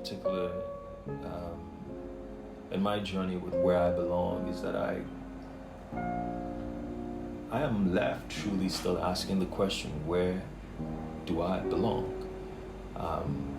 particular, in my journey with where I belong, is that I am left truly still asking the question, where do I belong? Um,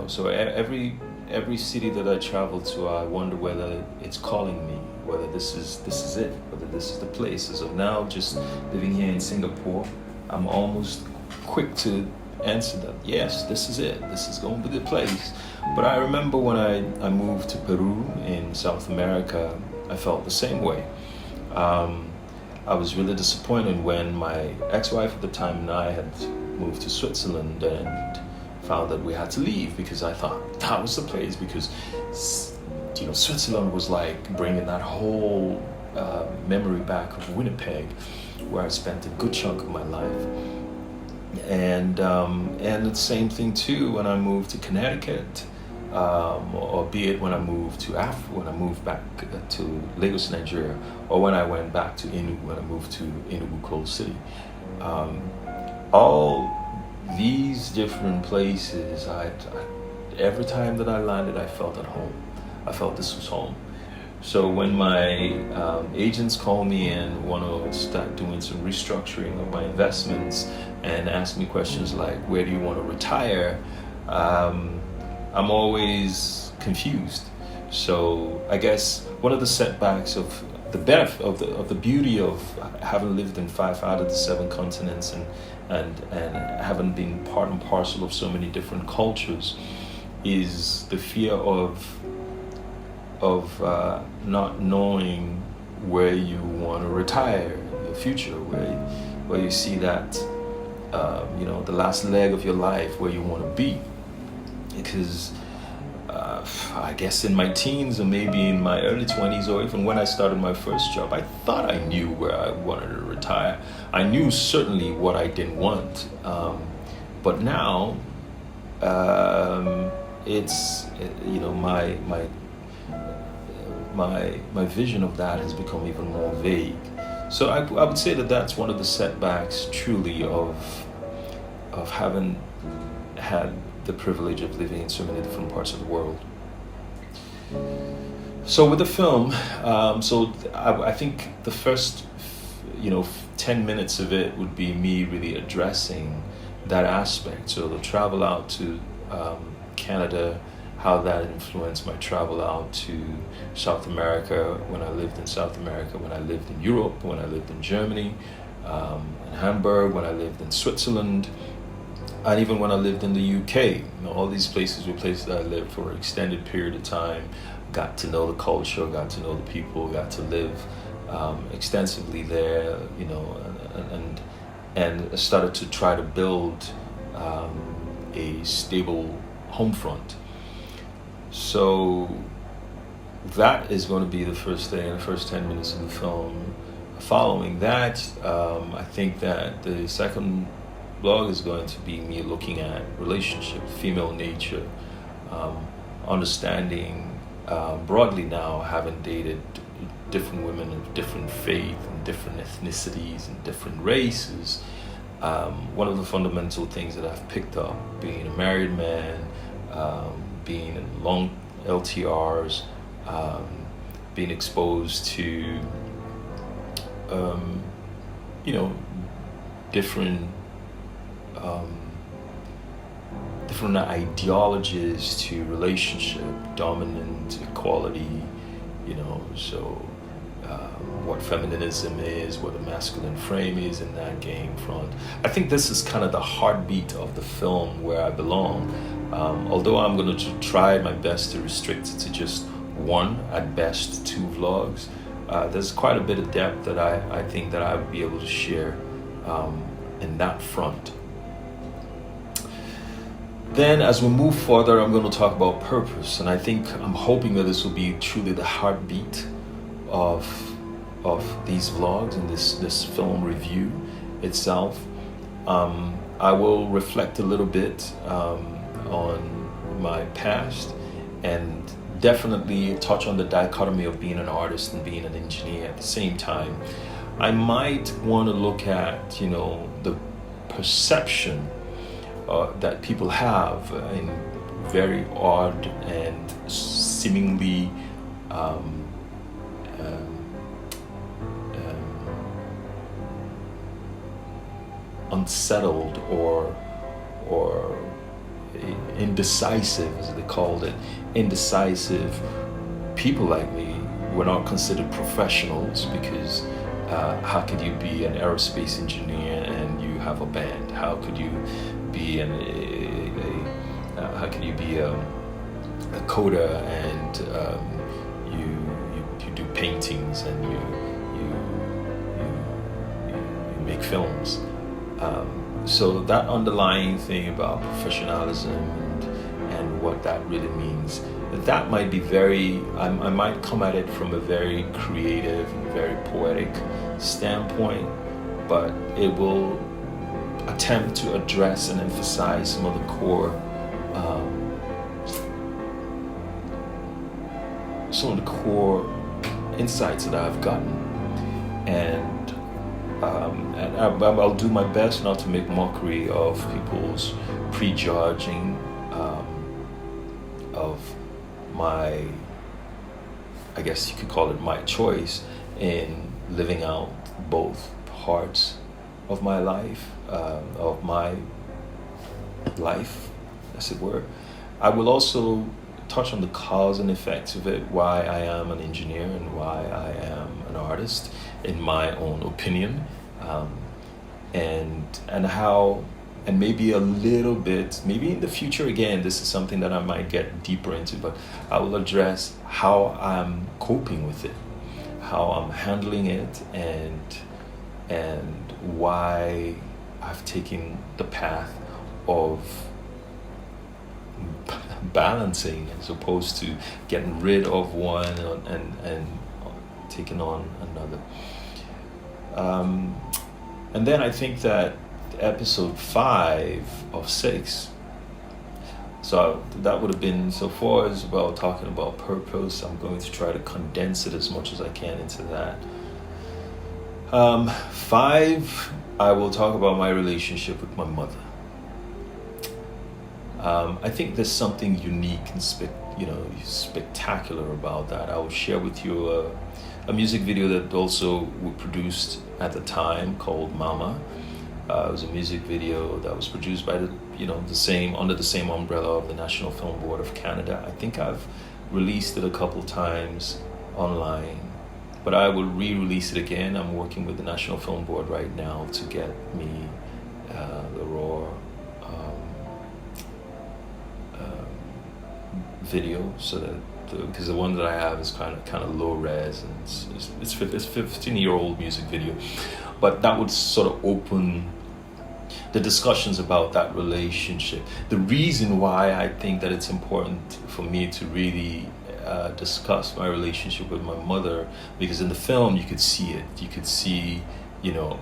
so every city that I travel to, I wonder whether it's calling me, whether this is it, whether this is the place. As of now, just living here in Singapore, I'm almost quick to answer that, yes, this is it, this is going to be the place. But I remember when I moved to Peru in South America, I felt the same way. I was really disappointed when my ex-wife at the time and I had moved to Switzerland and found that we had to leave, because I thought that was the place, because Switzerland was like bringing that whole memory back of Winnipeg, where I spent a good chunk of my life. And the same thing too when I moved to Connecticut, or be it when I moved to when I moved back to Lagos, Nigeria, or when I went back to Enugu, when I moved to Enugu Coal City. All these different places, every time that I landed, I felt at home. I felt this was home. So when my agents call me and want to start doing some restructuring of my investments and ask me questions like, where do you want to retire? I'm always confused. So I guess one of the setbacks of the benefit of the beauty of having lived in 5 out of the 7 continents and having been part and parcel of so many different cultures is the fear of not knowing where you want to retire in the future, where you see that the last leg of your life, where you want to be. Because I guess in my teens, or maybe in my early 20s, or even when I started my first job, I thought I knew where I wanted to retire. I knew certainly what I didn't want. But now, it's my vision of that has become even more vague. So I would say that that's one of the setbacks, truly, of having had the privilege of living in so many different parts of the world. So with the film, I think the first 10 minutes of it would be me really addressing that aspect. So the travel out to Canada, how that influenced my travel out to South America, when I lived in South America, when I lived in Europe, when I lived in Germany, in Hamburg, when I lived in Switzerland, and even when I lived in the UK. All these places were places that I lived for an extended period of time, got to know the culture, got to know the people, got to live extensively there, and started to try to build a stable home front. So that is going to be the first thing, the first 10 minutes of the film. Following that, I think that the second vlog is going to be me looking at relationship, female nature, understanding broadly now, having dated different women of different faith and different ethnicities and different races. One of the fundamental things that I've picked up, being a married man, being in long LTRs, being exposed to, different ideologies to relationship, dominant, equality, what feminism is, what the masculine frame is in that game front. I think this is kind of the heartbeat of the film, where I belong. Although I'm going to try my best to restrict it to just one, at best 2 vlogs, there's quite a bit of depth that I think that I would be able to share in that front. Then as we move further, I'm going to talk about purpose, and I'm hoping that this will be truly the heartbeat of these vlogs and this film review itself. I will reflect a little bit on my past, and definitely touch on the dichotomy of being an artist and being an engineer at the same time. I might want to look at, the perception that people have in very odd and seemingly um, unsettled or indecisive, as they called it, indecisive people like me were not considered professionals, because how could you be an aerospace engineer and you have a band? How could you be how can you be a coder and you do paintings and you make films? So that underlying thing about professionalism and what that really means, that might be I might come at it from a very creative and very poetic standpoint, but it will attempt to address and emphasize some of the core insights that I've gotten, and I'll do my best not to make mockery of people's prejudging of my, I guess you could call it my choice in living out both parts of my life, as it were. I will also touch on the cause and effects of it, why I am an engineer and why I am an artist, in my own opinion, and how, and maybe a little bit, maybe in the future, again, this is something that I might get deeper into, but I will address how I'm coping with it, how I'm handling it, and why I've taken the path of balancing as opposed to getting rid of one and taking on another. And then I think that episode 5 of 6, so that would have been, so far as about talking about purpose, I'm going to try to condense it as much as I can into that. 5, I will talk about my relationship with my mother. I think there's something unique and spectacular about that. I will share with you a music video that also we produced at the time called Mama. It was a music video that was produced by under the same umbrella of the National Film Board of Canada. I think I've released it a couple times online, but I will re-release it again. I'm working with the National Film Board right now to get me the raw video, so that because the one that I have is kind of low res, and it's 15-year-old music video, but that would sort of open the discussions about that relationship. The reason why I think that it's important for me to really discuss my relationship with my mother, because in the film you could see it. You could see,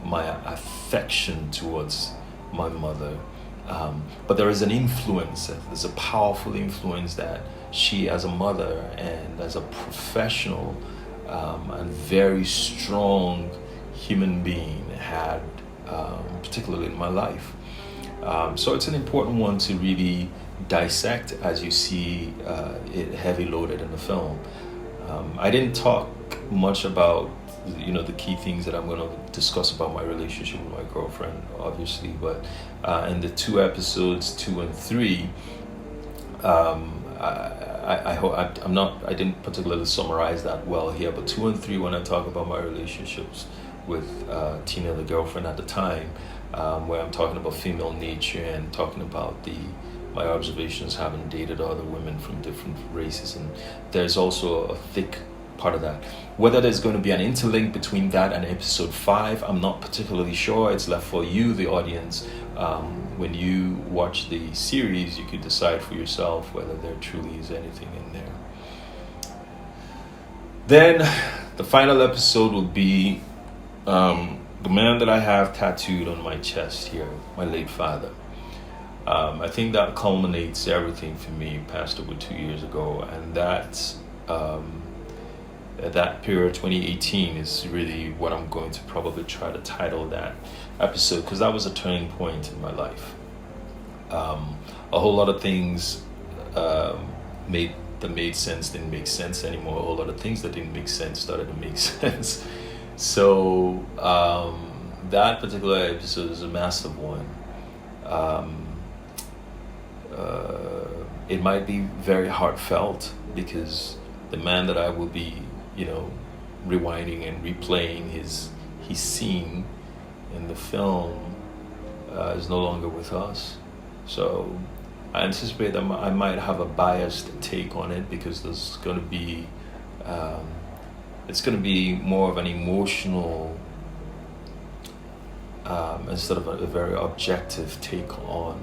my affection towards my mother. But there is an influence, there's a powerful influence that she, as a mother and as a professional and very strong human being, had, particularly in my life. So it's an important one to really dissect as you see it heavy loaded in the film. I didn't talk much about the key things that I'm going to discuss about my relationship with my girlfriend, obviously, but in the 2 episodes 2 and 3, I hope I didn't particularly summarize that well here, but 2 and 3, when I talk about my relationships with Tina, the girlfriend at the time, where I'm talking about female nature and talking about my observations having dated other women from different races, and there's also a thick part of that. Whether there's going to be an interlink between that and episode 5, I'm not particularly sure. It's left for you, the audience. When you watch the series, you could decide for yourself whether there truly is anything in there. Then the final episode will be the man that I have tattooed on my chest here, my late father. I think that culminates everything for me. Passed over 2 years ago, and that period, 2018, is really what I'm going to probably try to title that episode, because that was a turning point in my life. A whole lot of things made that made sense didn't make sense anymore. A whole lot of things that didn't make sense started to make sense. So that particular episode is a massive one. It might be very heartfelt because the man that I will be, rewinding and replaying his scene in the film is no longer with us. So I anticipate that I might have a biased take on it because there's going to be, it's going to be more of an emotional instead of a very objective take on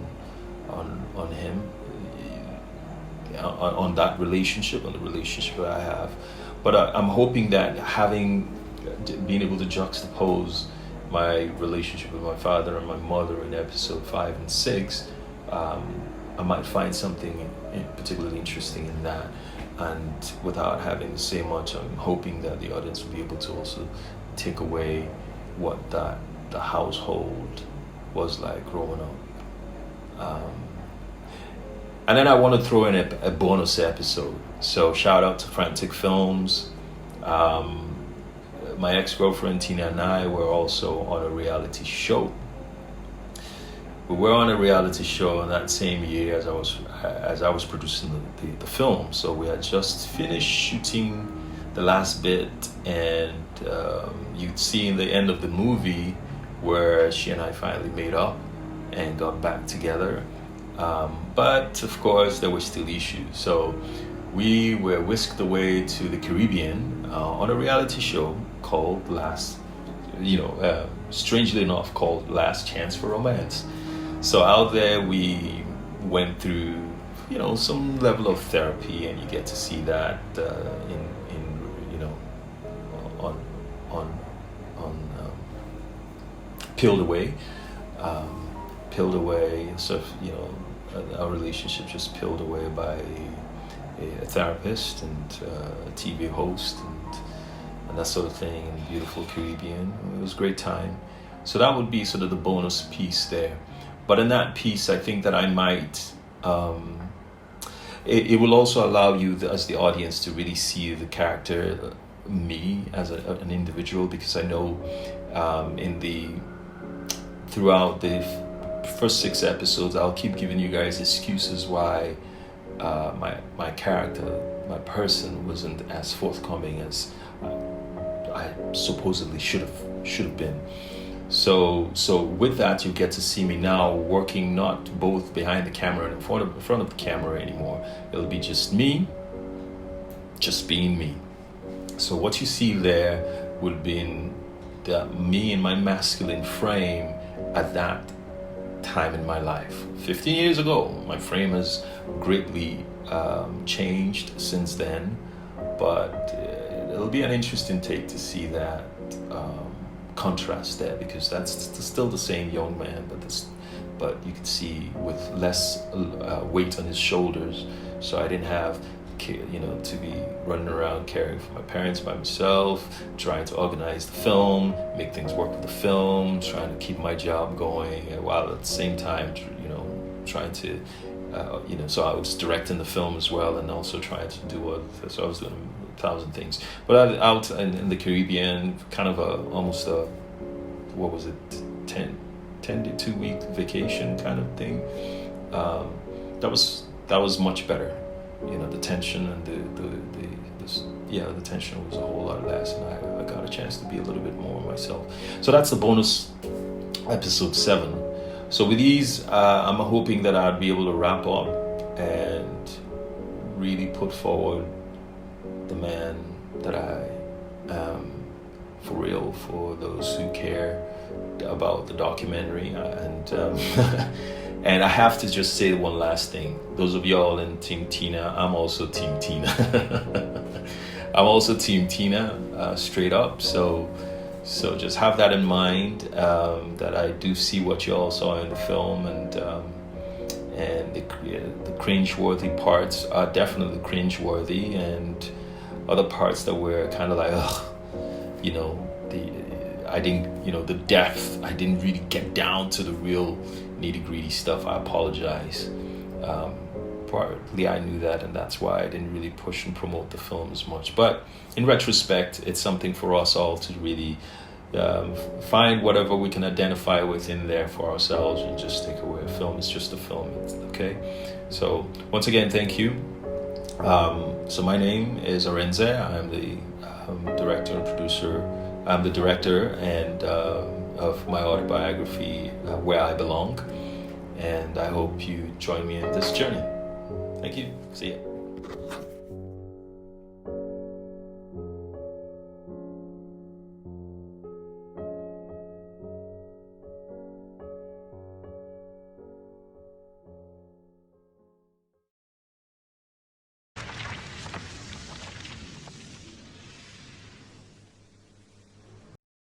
him, on that relationship, on the relationship that I have. But I'm hoping that being able to juxtapose my relationship with my father and my mother in episode 5 and 6, I might find something particularly interesting in that. And without having to say much, I'm hoping that the audience will be able to also take away what the household was like growing up. And then I want to throw in a bonus episode. So shout out to Frantic Films. My ex-girlfriend Tina and I were also on a reality show. We were on a reality show in that same year as I was producing the film. So we had just finished shooting the last bit, and you'd see in the end of the movie where she and I finally made up and got back together. But of course there were still issues. So we were whisked away to the Caribbean on a reality show called strangely enough called Last Chance for Romance. So out there we went through, some level of therapy, and you get to see that peeled away. So our relationship just peeled away by a therapist and a TV host and that sort of thing in beautiful Caribbean. It was a great time. So that would be sort of the bonus piece there. But in that piece, I think that I might, it will also allow you as the audience to really see the character, me as an individual, because I know throughout the first 6 episodes, I'll keep giving you guys excuses why my character, my person, wasn't as forthcoming as I supposedly should have been. So with that, you get to see me now working not both behind the camera and in front of the camera anymore. It'll be just me, just being me. So what you see there would be me in my masculine frame at that time in my life. 15 years ago, my frame has greatly changed since then, but it'll be an interesting take to see that contrast there, because that's still the same young man, but you can see with less weight on his shoulders. So I didn't have to be running around caring for my parents by myself, trying to organize the film, make things work with the film, trying to keep my job going, while at the same time trying to so I was directing the film as well, and also trying to do so I was doing 1,000 things. But out in the Caribbean, kind of almost a 2-week vacation kind of thing. That was much better. The tension and the tension was a whole lot less, and I got a chance to be a little bit more myself. So that's the bonus episode 7. So with these, I'm hoping that I'd be able to wrap up and really put forward the man that I am, for real, for those who care about the documentary. And and I have to just say one last thing. Those of y'all in Team Tina, I'm also Team Tina. I'm also Team Tina, straight up. So just have that in mind, that I do see what you all saw in the film, and the cringe-worthy parts are definitely cringe-worthy, and other parts that were kind of like, the depth, I didn't really get down to the real nitty-gritty stuff. I apologize for partly I knew that, and that's why I didn't really push and promote the film as much. But in retrospect, it's something for us all to really find whatever we can identify with in there for ourselves and just take away. A film is just a film, okay? So once again, thank you. So my name is Orenze. I'm the director and producer. I'm the director and of my autobiography, Where I Belong. And I hope you join me in this journey. Thank you. See ya.